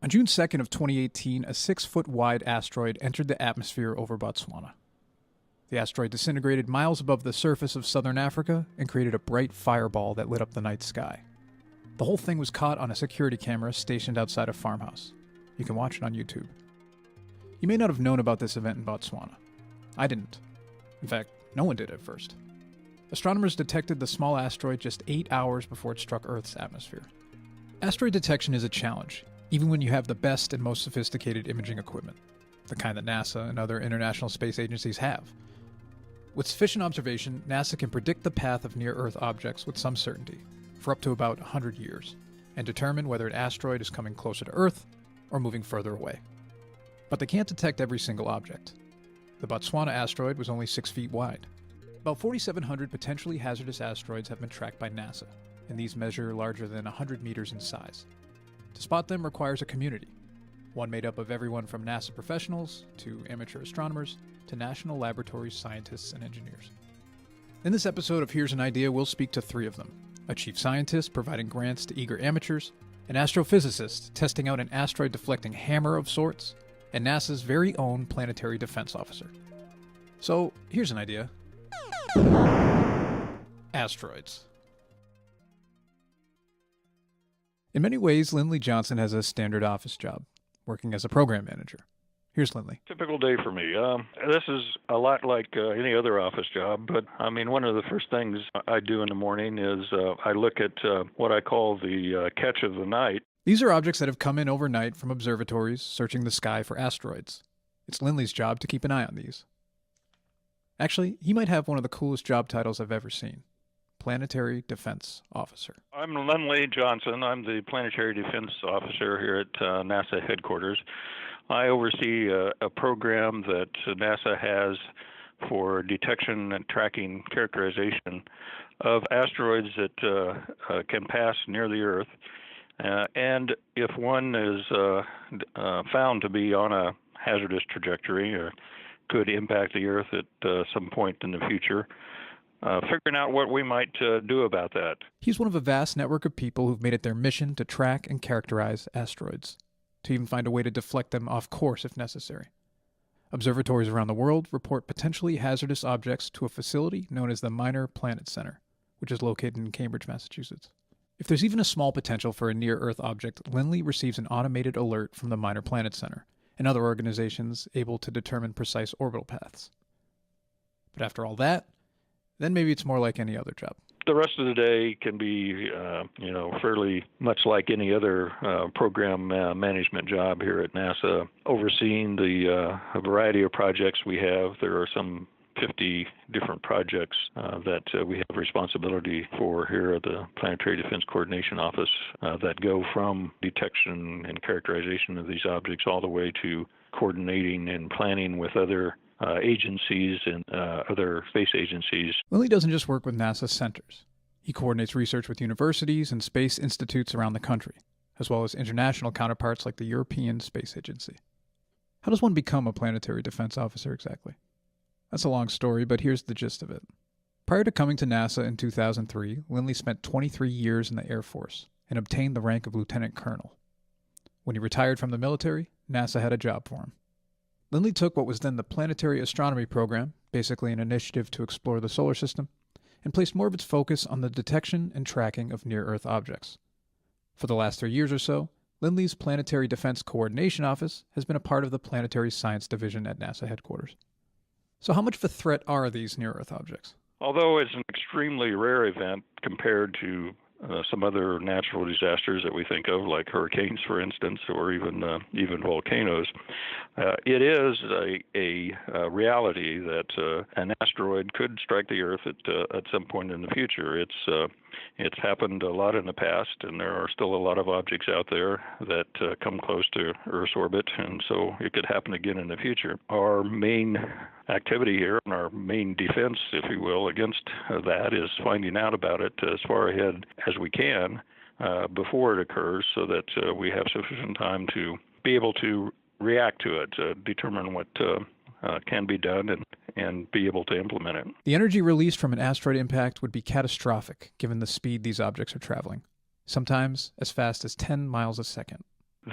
On June 2nd of 2018, a 6-foot-wide asteroid entered the atmosphere over Botswana. The asteroid disintegrated miles above the surface of southern Africa and created a bright fireball that lit up the night sky. The whole thing was caught on a security camera stationed outside a farmhouse. You can watch it on YouTube. You may not have known about this event in Botswana. I didn't. In fact, no one did at first. Astronomers detected the small asteroid just 8 hours before it struck Earth's atmosphere. Asteroid detection is a challenge, even when you have the best and most sophisticated imaging equipment, the kind that NASA and other international space agencies have. With sufficient observation, NASA can predict the path of near-Earth objects with some certainty, for up to about 100 years, and determine whether an asteroid is coming closer to Earth or moving further away. But they can't detect every single object. The Botswana asteroid was only 6 feet wide. About 4,700 potentially hazardous asteroids have been tracked by NASA, and these measure larger than 100 meters in size. To spot them requires a community, one made up of everyone from NASA professionals to amateur astronomers to national laboratory scientists and engineers. In this episode of Here's an Idea, we'll speak to 3 of them: a chief scientist providing grants to eager amateurs, an astrophysicist testing out an asteroid-deflecting hammer of sorts, and NASA's very own planetary defense officer. So, here's an idea. Asteroids. In many ways, Lindley Johnson has a standard office job, working as a program manager. Here's Lindley. Typical day for me. This is a lot like any other office job, but one of the first things I do in the morning is I look at what I call the catch of the night. These are objects that have come in overnight from observatories searching the sky for asteroids. It's Lindley's job to keep an eye on these. Actually, he might have one of the coolest job titles I've ever seen: Planetary Defense Officer. I'm Lindley Johnson. I'm the Planetary Defense Officer here at NASA headquarters. I oversee a program that NASA has for detection and tracking characterization of asteroids that can pass near the Earth. And if one is found to be on a hazardous trajectory or could impact the Earth at some point in the future, figuring out what we might do about that. He's one of a vast network of people who've made it their mission to track and characterize asteroids, to even find a way to deflect them off course if necessary. Observatories around the world report potentially hazardous objects to a facility known as the Minor Planet Center, which is located in Cambridge, Massachusetts. If there's even a small potential for a near-Earth object, Lindley receives an automated alert from the Minor Planet Center and other organizations able to determine precise orbital paths. But after all that, then maybe it's more like any other job. The rest of the day can be, fairly much like any other program management job here at NASA, overseeing the variety of projects we have. There are some 50 different projects that we have responsibility for here at the Planetary Defense Coordination Office that go from detection and characterization of these objects all the way to coordinating and planning with other agencies and other space agencies. Lindley doesn't just work with NASA centers. He coordinates research with universities and space institutes around the country, as well as international counterparts like the European Space Agency. How does one become a planetary defense officer exactly? That's a long story, but here's the gist of it. Prior to coming to NASA in 2003, Lindley spent 23 years in the Air Force and obtained the rank of lieutenant colonel. When he retired from the military, NASA had a job for him. Lindley took what was then the Planetary Astronomy Program, basically an initiative to explore the solar system, and placed more of its focus on the detection and tracking of near-Earth objects. For the last 3 years or so, Lindley's Planetary Defense Coordination Office has been a part of the Planetary Science Division at NASA headquarters. So how much of a threat are these near-Earth objects? Although it's an extremely rare event compared to some other natural disasters that we think of, like hurricanes, for instance, or even volcanoes, it is a reality that an asteroid could strike the Earth at some point in the future. It's happened a lot in the past, and there are still a lot of objects out there that come close to Earth's orbit, and so it could happen again in the future. Our main activity here, and our main defense, if you will, against that is finding out about it as far ahead as we can before it occurs, so that we have sufficient time to be able to react to it, determine what can be done, and be able to implement it. The energy released from an asteroid impact would be catastrophic given the speed these objects are traveling, sometimes as fast as 10 miles a second.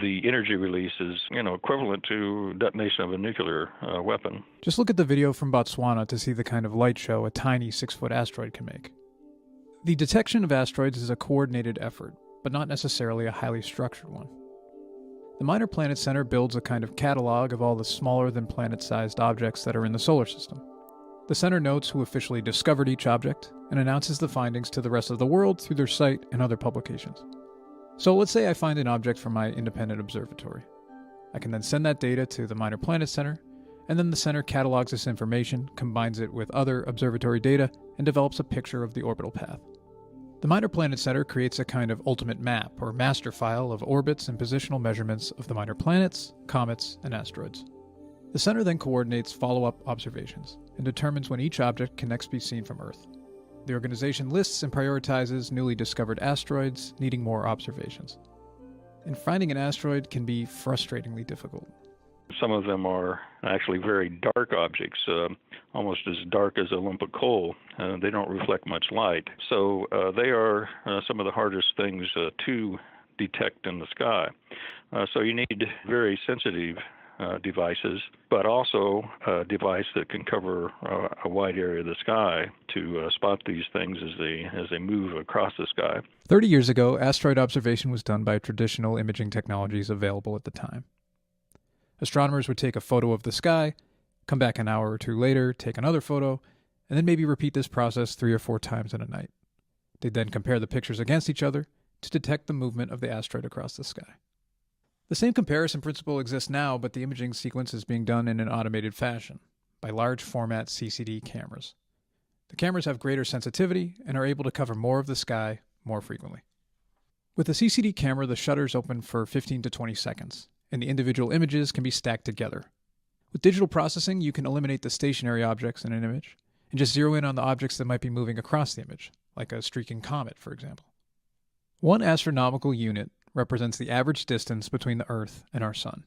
the energy release is, equivalent to detonation of a nuclear weapon. Just look at the video from Botswana to see the kind of light show a tiny 6-foot asteroid can make. The detection of asteroids is a coordinated effort, but not necessarily a highly structured one. The Minor Planet Center builds a kind of catalog of all the smaller than planet-sized objects that are in the solar system. The center notes who officially discovered each object and announces the findings to the rest of the world through their site and other publications. So let's say I find an object from my independent observatory. I can then send that data to the Minor Planet Center, and then the center catalogs this information, combines it with other observatory data, and develops a picture of the orbital path. The Minor Planet Center creates a kind of ultimate map, or master file, of orbits and positional measurements of the minor planets, comets, and asteroids. The center then coordinates follow-up observations and determines when each object can next be seen from Earth. The organization lists and prioritizes newly discovered asteroids needing more observations. And finding an asteroid can be frustratingly difficult. Some of them are actually very dark objects, almost as dark as a lump of coal. They don't reflect much light. So they are some of the hardest things to detect in the sky. So you need very sensitive devices, but also a device that can cover a wide area of the sky to spot these things as they move across the sky. 30 years ago, asteroid observation was done by traditional imaging technologies available at the time. Astronomers would take a photo of the sky, come back an hour or two later, take another photo, and then maybe repeat this process 3 or 4 times in a night. They'd then compare the pictures against each other to detect the movement of the asteroid across the sky. The same comparison principle exists now, but the imaging sequence is being done in an automated fashion by large format CCD cameras. The cameras have greater sensitivity and are able to cover more of the sky more frequently. With a CCD camera, the shutters open for 15 to 20 seconds, and the individual images can be stacked together. With digital processing, you can eliminate the stationary objects in an image and just zero in on the objects that might be moving across the image, like a streaking comet, for example. 1 astronomical unit represents the average distance between the Earth and our Sun.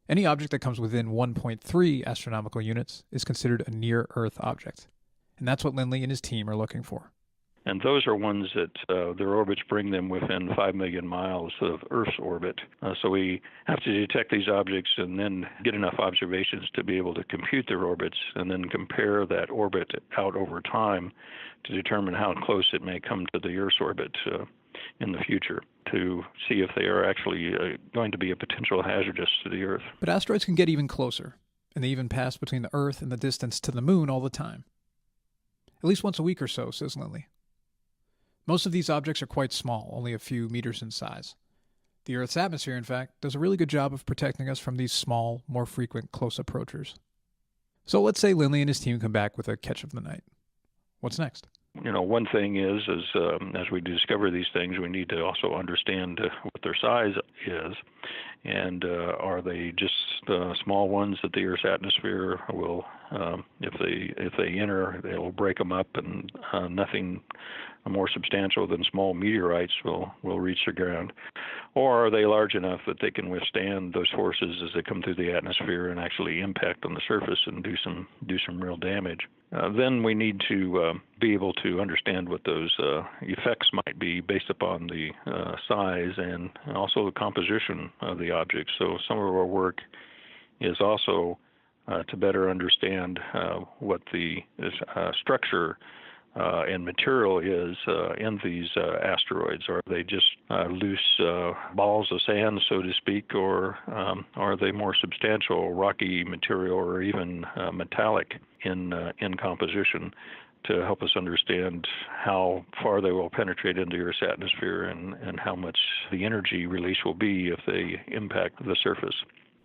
Any object that comes within 1.3 astronomical units is considered a near-Earth object, and that's what Lindley and his team are looking for. And those are ones that their orbits bring them within 5 million miles of Earth's orbit. So we have to detect these objects and then get enough observations to be able to compute their orbits and then compare that orbit out over time to determine how close it may come to the Earth's orbit in the future, to see if they are actually going to be a potential hazardous to the Earth. But asteroids can get even closer, and they even pass between the Earth and the distance to the Moon all the time. At least once a week or so, says Lindley. Most of these objects are quite small, only a few meters in size. The Earth's atmosphere, in fact, does a really good job of protecting us from these small, more frequent close approachers. So let's say Lindley and his team come back with a catch of the night. What's next? One thing is as we discover these things, we need to also understand what their size is, and are they just small ones that the Earth's atmosphere will, if they enter, it will break them up, and nothing more substantial than small meteorites will reach the ground, or are they large enough that they can withstand those forces as they come through the atmosphere and actually impact on the surface and do some real damage? Then we need to be able to understand what those effects might be based upon the size and also the composition of the object. So some of our work is also to better understand what the structure and material is in these asteroids. Are they just loose balls of sand, so to speak, or are they more substantial rocky material or even metallic in composition, to help us understand how far they will penetrate into Earth's atmosphere and how much the energy release will be if they impact the surface.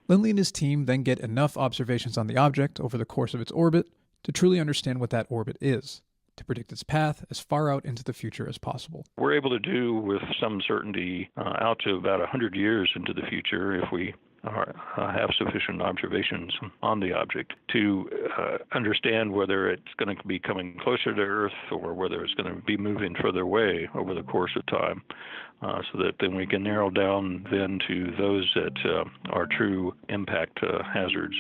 Lindley and his team then get enough observations on the object over the course of its orbit to truly understand what that orbit is, to predict its path as far out into the future as possible. We're able to do with some certainty out to about 100 years into the future if we have sufficient observations on the object to understand whether it's going to be coming closer to Earth or whether it's going to be moving further away over the course of time, so that then we can narrow down then to those that are true impact hazards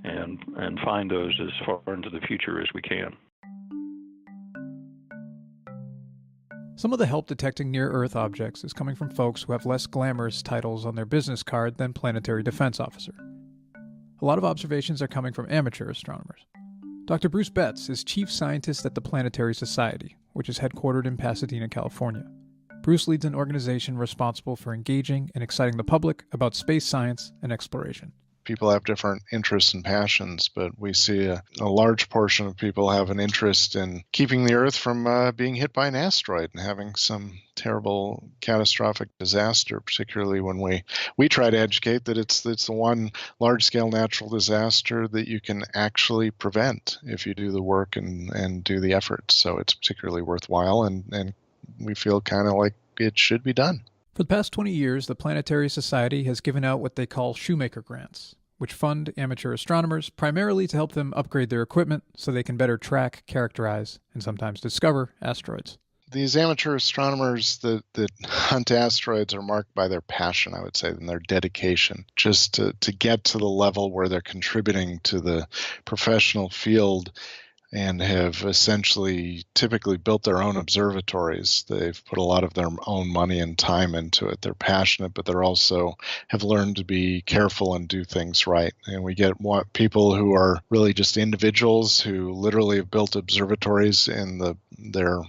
and find those as far into the future as we can. Some of the help detecting near-Earth objects is coming from folks who have less glamorous titles on their business card than Planetary Defense Officer. A lot of observations are coming from amateur astronomers. Dr. Bruce Betts is chief scientist at the Planetary Society, which is headquartered in Pasadena, California. Bruce leads an organization responsible for engaging and exciting the public about space science and exploration. People have different interests and passions, but we see a large portion of people have an interest in keeping the Earth from being hit by an asteroid and having some terrible catastrophic disaster, particularly when we try to educate that it's the one large-scale natural disaster that you can actually prevent if you do the work and do the effort. So it's particularly worthwhile, and we feel kind of like it should be done. For the past 20 years, the Planetary Society has given out what they call Schumaker Grants, which fund amateur astronomers primarily to help them upgrade their equipment so they can better track, characterize, and sometimes discover asteroids. These amateur astronomers that hunt asteroids are marked by their passion, I would say, and their dedication, just to get to the level where they're contributing to the professional field and have essentially typically built their own observatories. They've put a lot of their own money and time into it. They're passionate, but they're also have learned to be careful and do things right. And we get people who are really just individuals who literally have built observatories in their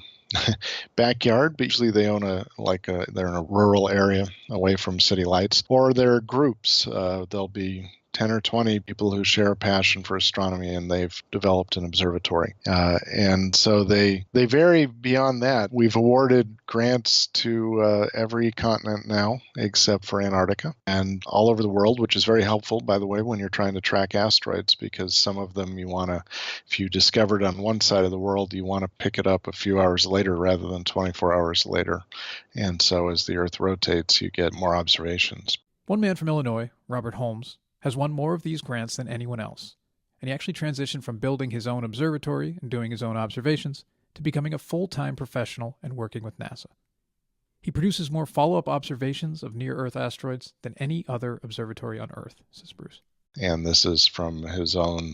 backyard, but usually they own they're in a rural area away from city lights, or they're groups. They'll be 10 or 20 people who share a passion for astronomy, and they've developed an observatory. And so they vary beyond that. We've awarded grants to every continent now, except for Antarctica, and all over the world, which is very helpful, by the way, when you're trying to track asteroids, because some of them if you discovered on one side of the world, you want to pick it up a few hours later rather than 24 hours later. And so as the Earth rotates, you get more observations. One man from Illinois, Robert Holmes, has won more of these grants than anyone else, and he actually transitioned from building his own observatory and doing his own observations to becoming a full-time professional and working with NASA. He produces more follow-up observations of near-Earth asteroids than any other observatory on Earth, says Bruce. And this is from his own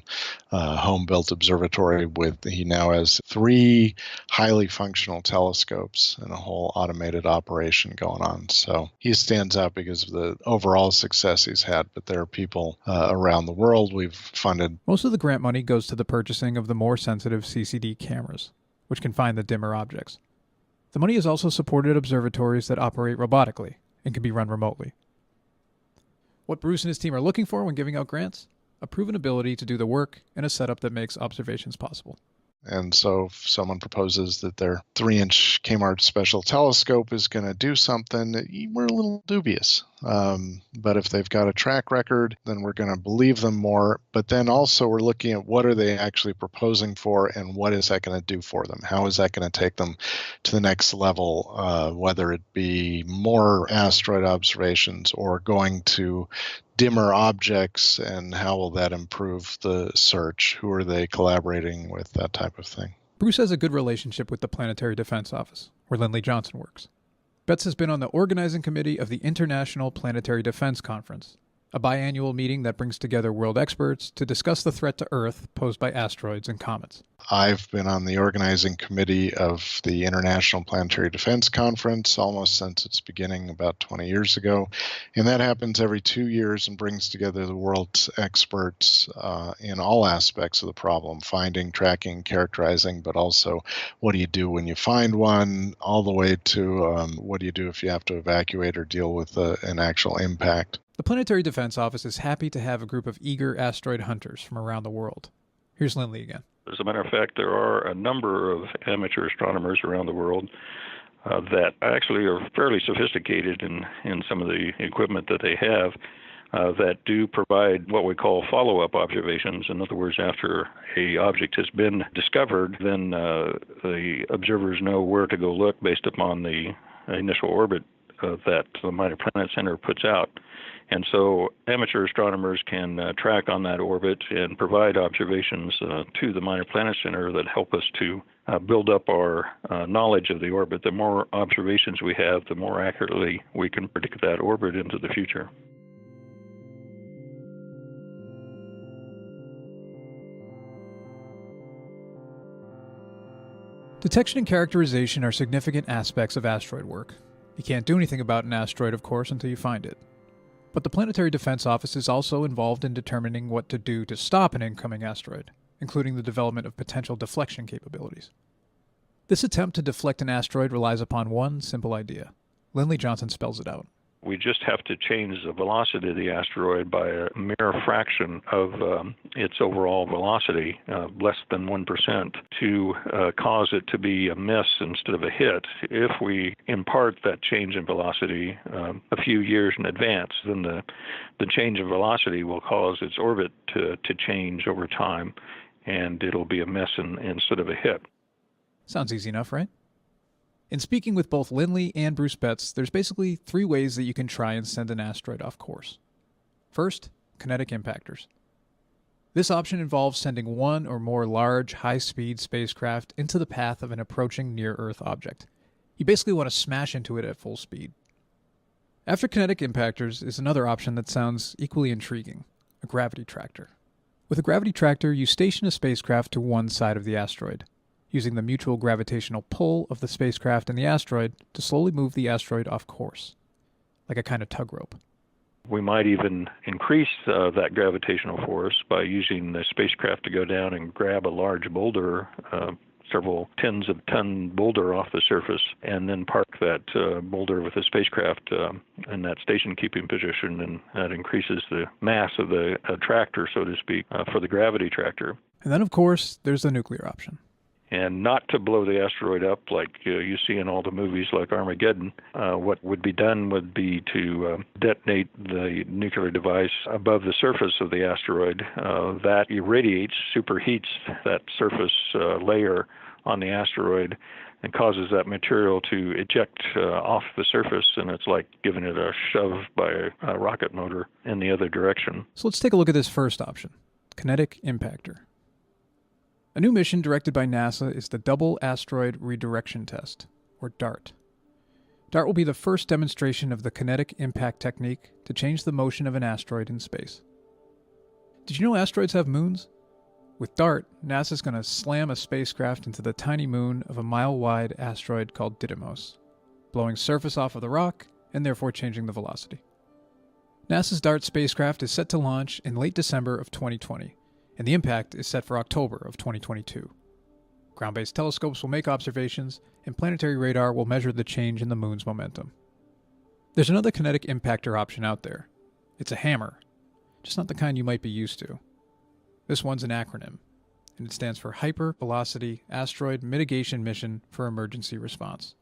home-built observatory. He now has 3 highly functional telescopes and a whole automated operation going on. So he stands out because of the overall success he's had. But there are people around the world we've funded. Most of the grant money goes to the purchasing of the more sensitive CCD cameras, which can find the dimmer objects. The money has also supported observatories that operate robotically and can be run remotely. What Bruce and his team are looking for when giving out grants? A proven ability to do the work and a setup that makes observations possible. And so if someone proposes that their 3-inch Kmart special telescope is going to do something, we're a little dubious. But if they've got a track record, then we're going to believe them more. But then also we're looking at what are they actually proposing for and what is that going to do for them? How is that going to take them to the next level, whether it be more asteroid observations or going to dimmer objects, and how will that improve the search? Who are they collaborating with? That type of thing. Bruce has a good relationship with the Planetary Defense Office, where Lindley Johnson works. Betts has been on the organizing committee of the International Planetary Defense Conference, a biannual meeting that brings together world experts to discuss the threat to Earth posed by asteroids and comets. I've been on the organizing committee of the International Planetary Defense Conference almost since its beginning about 20 years ago. And that happens every 2 years and brings together the world's experts in all aspects of the problem, finding, tracking, characterizing, but also what do you do when you find one, all the way to what do you do if you have to evacuate or deal with an actual impact. The Planetary Defense Office is happy to have a group of eager asteroid hunters from around the world. Here's Lindley again. As a matter of fact, there are a number of amateur astronomers around the world that actually are fairly sophisticated in some of the equipment that they have that do provide what we call follow-up observations. In other words, after an object has been discovered, then the observers know where to go look based upon the initial orbit that the Minor Planet Center puts out. And so amateur astronomers can track on that orbit and provide observations to the Minor Planet Center that help us to build up our knowledge of the orbit. The more observations we have, the more accurately we can predict that orbit into the future. Detection and characterization are significant aspects of asteroid work. You can't do anything about an asteroid, of course, until you find it. But the Planetary Defense Office is also involved in determining what to do to stop an incoming asteroid, including the development of potential deflection capabilities. This attempt to deflect an asteroid relies upon one simple idea. Lindley Johnson spells it out. We just have to change the velocity of the asteroid by a mere fraction of its overall velocity, less than 1%, to cause it to be a miss instead of a hit. If we impart that change in velocity a few years in advance, then the change in velocity will cause its orbit to change over time, and it'll be a miss instead of a hit. Sounds easy enough, right? In speaking with both Lindley and Bruce Betts, there's basically three ways that you can try and send an asteroid off course. First, kinetic impactors. This option involves sending one or more large, high-speed spacecraft into the path of an approaching near-Earth object. You basically want to smash into it at full speed. After kinetic impactors is another option that sounds equally intriguing, a gravity tractor. With a gravity tractor, you station a spacecraft to one side of the asteroid, using the mutual gravitational pull of the spacecraft and the asteroid to slowly move the asteroid off course, like a kind of tug rope. We might even increase that gravitational force by using the spacecraft to go down and grab a large boulder, several tens of ton boulder off the surface, and then park that boulder with the spacecraft in that station-keeping position, and that increases the mass of the tractor, so to speak, for the gravity tractor. And then, of course, there's the nuclear option. And not to blow the asteroid up like you see in all the movies like Armageddon. What would be done would be to detonate the nuclear device above the surface of the asteroid. That irradiates, superheats that surface layer on the asteroid and causes that material to eject off the surface, and it's like giving it a shove by a rocket motor in the other direction. So let's take a look at this first option, Kinetic Impactor. A new mission directed by NASA is the Double Asteroid Redirection Test, or DART. DART will be the first demonstration of the kinetic impact technique to change the motion of an asteroid in space. Did you know asteroids have moons? With DART, NASA's going to slam a spacecraft into the tiny moon of a mile-wide asteroid called Didymos, blowing surface off of the rock and therefore changing the velocity. NASA's DART spacecraft is set to launch in late December of 2020, and the impact is set for October of 2022. Ground-based telescopes will make observations, and planetary radar will measure the change in the moon's momentum. There's another kinetic impactor option out there. It's a hammer, just not the kind you might be used to. This one's an acronym, and it stands for Hypervelocity Asteroid Mitigation Mission for Emergency Response.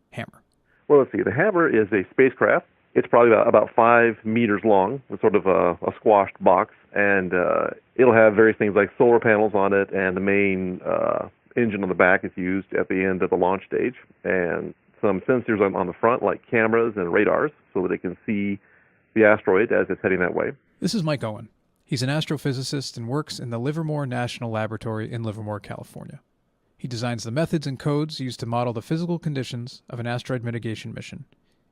HAMMER. Well, let's see. The HAMMER is a spacecraft. It's probably about 5 meters long, with sort of a squashed box, and it'll have various things like solar panels on it, and the main engine on the back is used at the end of the launch stage, and some sensors on the front, like cameras and radars, so that it can see the asteroid as it's heading that way. This is Mike Owens. He's an astrophysicist and works in the Livermore National Laboratory in Livermore, California. He designs the methods and codes used to model the physical conditions of an asteroid mitigation mission,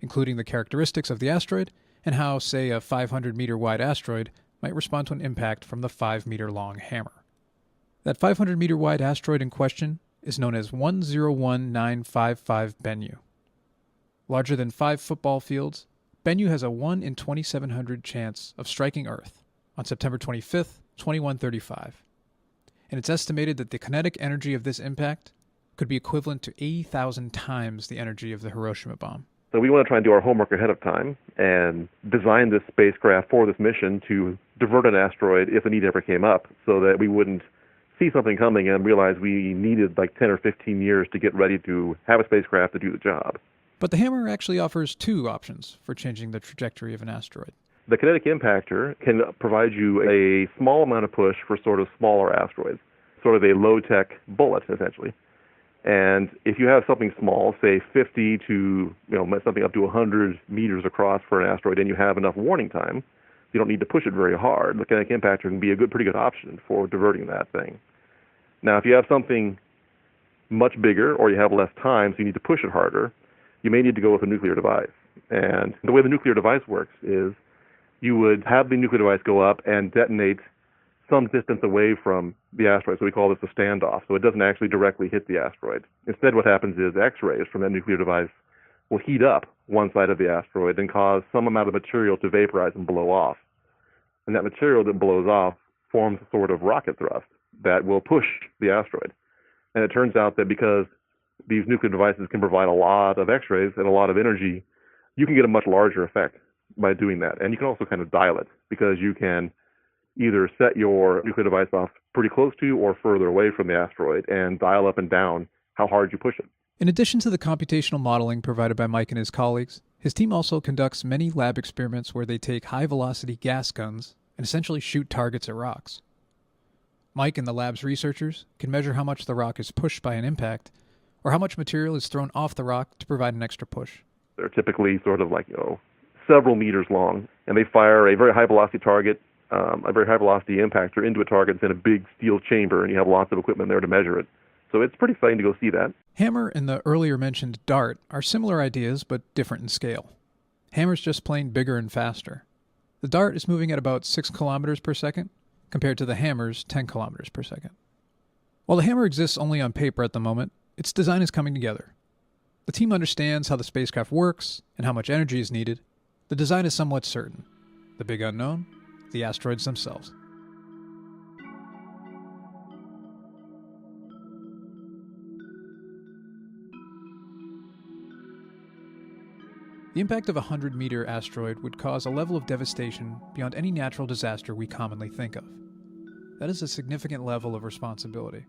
including the characteristics of the asteroid and how, say, a 500-meter-wide asteroid might respond to an impact from the 5-meter-long hammer. That 500-meter-wide asteroid in question is known as 101955 Bennu. Larger than 5 football fields, Bennu has a 1 in 2,700 chance of striking Earth on September 25th, 2135. And it's estimated that the kinetic energy of this impact could be equivalent to 80,000 times the energy of the Hiroshima bomb. So we want to try and do our homework ahead of time and design this spacecraft for this mission to divert an asteroid if the need ever came up, so that we wouldn't see something coming and realize we needed like 10 or 15 years to get ready to have a spacecraft to do the job. But the hammer actually offers 2 options for changing the trajectory of an asteroid. The kinetic impactor can provide you a small amount of push for sort of smaller asteroids, sort of a low-tech bullet, essentially. And if you have something small, say 50 to something up to 100 meters across for an asteroid, and you have enough warning time, you don't need to push it very hard. The kinetic impactor can be a pretty good option for diverting that thing. Now, if you have something much bigger, or you have less time, so you need to push it harder, you may need to go with a nuclear device. And the way the nuclear device works is you would have the nuclear device go up and detonate some distance away from the asteroid. So we call this a standoff. So it doesn't actually directly hit the asteroid. Instead, what happens is X-rays from that nuclear device will heat up one side of the asteroid and cause some amount of material to vaporize and blow off. And that material that blows off forms a sort of rocket thrust that will push the asteroid. And it turns out that because these nuclear devices can provide a lot of X-rays and a lot of energy, you can get a much larger effect by doing that. And you can also kind of dial it, because you can either set your nuclear device off pretty close to or further away from the asteroid and dial up and down how hard you push it. In addition to the computational modeling provided by Mike and his colleagues, his team also conducts many lab experiments where they take high-velocity gas guns and essentially shoot targets at rocks. Mike and the lab's researchers can measure how much the rock is pushed by an impact, or how much material is thrown off the rock to provide an extra push. They're typically sort of like, several meters long, and they fire a very high-velocity target, a very high-velocity impactor into a target that's in a big steel chamber, and you have lots of equipment there to measure it. So it's pretty exciting to go see that. Hammer and the earlier mentioned DART are similar ideas, but different in scale. Hammer's just plain bigger and faster. The DART is moving at about 6 kilometers per second, compared to the Hammer's 10 kilometers per second. While the Hammer exists only on paper at the moment, its design is coming together. The team understands how the spacecraft works and how much energy is needed. The design is somewhat certain. The big unknown? The asteroids themselves. The impact of a 100-meter asteroid would cause a level of devastation beyond any natural disaster we commonly think of. That is a significant level of responsibility,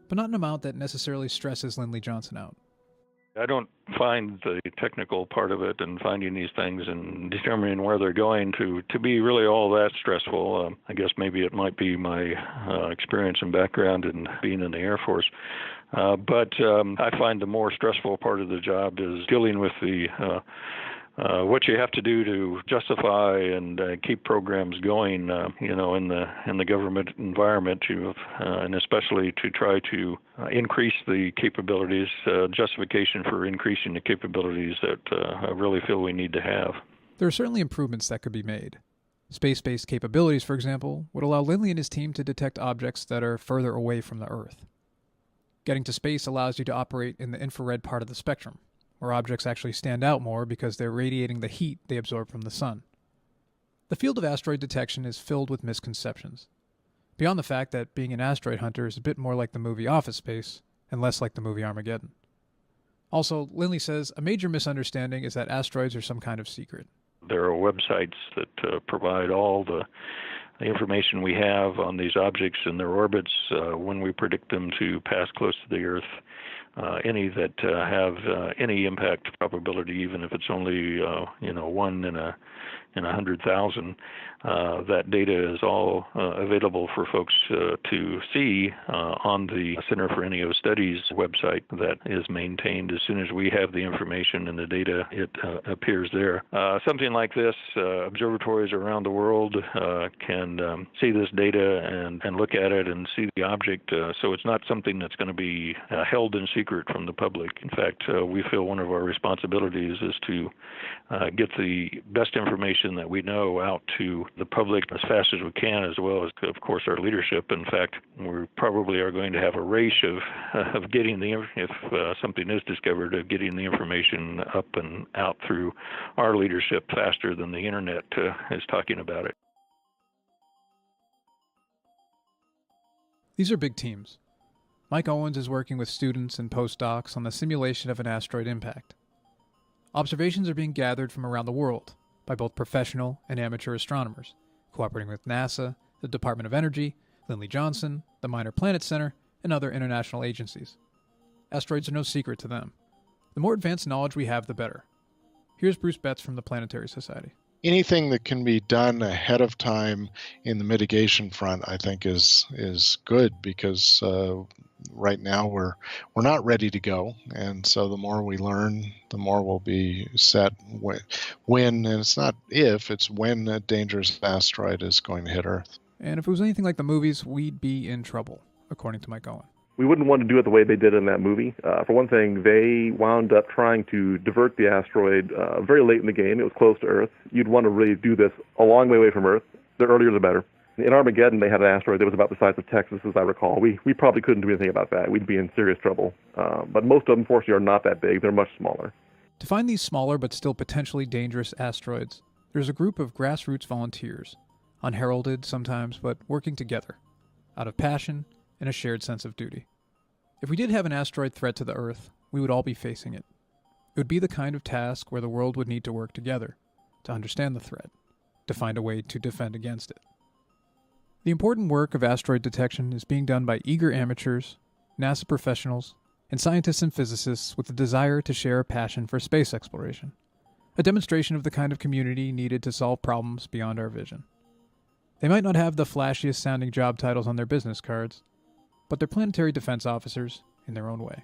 but not an amount that necessarily stresses Lindley Johnson out. I don't find the technical part of it and finding these things and determining where they're going to be really all that stressful. I guess maybe it might be my experience and background in being in the Air Force. But I find the more stressful part of the job is dealing with the what you have to do to justify and keep programs going, in the government environment, and especially to try to increase the capabilities, justification for increasing the capabilities that I really feel we need to have. There are certainly improvements that could be made. Space-based capabilities, for example, would allow Lindley and his team to detect objects that are further away from the Earth. Getting to space allows you to operate in the infrared part of the spectrum, where objects actually stand out more because they're radiating the heat they absorb from the sun. The field of asteroid detection is filled with misconceptions, beyond the fact that being an asteroid hunter is a bit more like the movie Office Space and less like the movie Armageddon. Also, Lindley says a major misunderstanding is that asteroids are some kind of secret. There are websites that provide all the information we have on these objects and their orbits, when we predict them to pass close to the Earth, any that have any impact probability, even if it's only 1 in 100,000. That data is all available for folks to see on the Center for NEO Studies website that is maintained. As soon as we have the information and the data, it appears there. Something like this, observatories around the world can see this data and look at it and see the object. So it's not something that's going to be held in secret from the public. In fact, we feel one of our responsibilities is to get the best information that we know out to the public as fast as we can, as well as, of course, our leadership. In fact, we probably are going to have a race of getting if something is discovered, of getting the information up and out through our leadership faster than the internet is talking about it. These are big teams. Mike Owens is working with students and postdocs on the simulation of an asteroid impact. Observations are being gathered from around the world by both professional and amateur astronomers, cooperating with NASA, the Department of Energy, Lindley Johnson, the Minor Planet Center, and other international agencies. Asteroids are no secret to them. The more advanced knowledge we have, the better. Here's Bruce Betts from the Planetary Society. Anything that can be done ahead of time in the mitigation front, I think, is good, because right now we're not ready to go, and so the more we learn, the more we'll be set when, and it's not if, it's when a dangerous asteroid is going to hit Earth. And if it was anything like the movies, we'd be in trouble, according to Mike Owens. We wouldn't want to do it the way they did in that movie. For one thing, they wound up trying to divert the asteroid very late in the game. It was close to Earth. You'd want to really do this a long way away from Earth. The earlier the better. In Armageddon, they had an asteroid that was about the size of Texas, as I recall. We probably couldn't do anything about that. We'd be in serious trouble. But most of them, unfortunately, are not that big. They're much smaller. To find these smaller but still potentially dangerous asteroids, there's a group of grassroots volunteers, unheralded sometimes, but working together, out of passion and a shared sense of duty. If we did have an asteroid threat to the Earth, we would all be facing it. It would be the kind of task where the world would need to work together to understand the threat, to find a way to defend against it. The important work of asteroid detection is being done by eager amateurs, NASA professionals, and scientists and physicists with a desire to share a passion for space exploration, a demonstration of the kind of community needed to solve problems beyond our vision. They might not have the flashiest sounding job titles on their business cards, but they're planetary defense officers in their own way.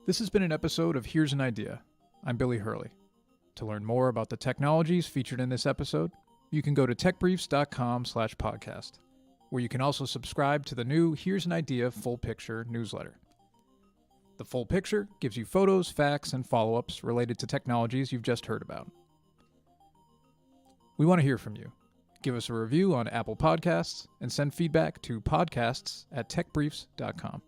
This has been an episode of Here's an Idea. I'm Billy Hurley. To learn more about the technologies featured in this episode, you can go to techbriefs.com/podcast, where you can also subscribe to the new Here's an Idea Full Picture newsletter. The Full Picture gives you photos, facts, and follow-ups related to technologies you've just heard about. We want to hear from you. Give us a review on Apple Podcasts and send feedback to podcasts@techbriefs.com.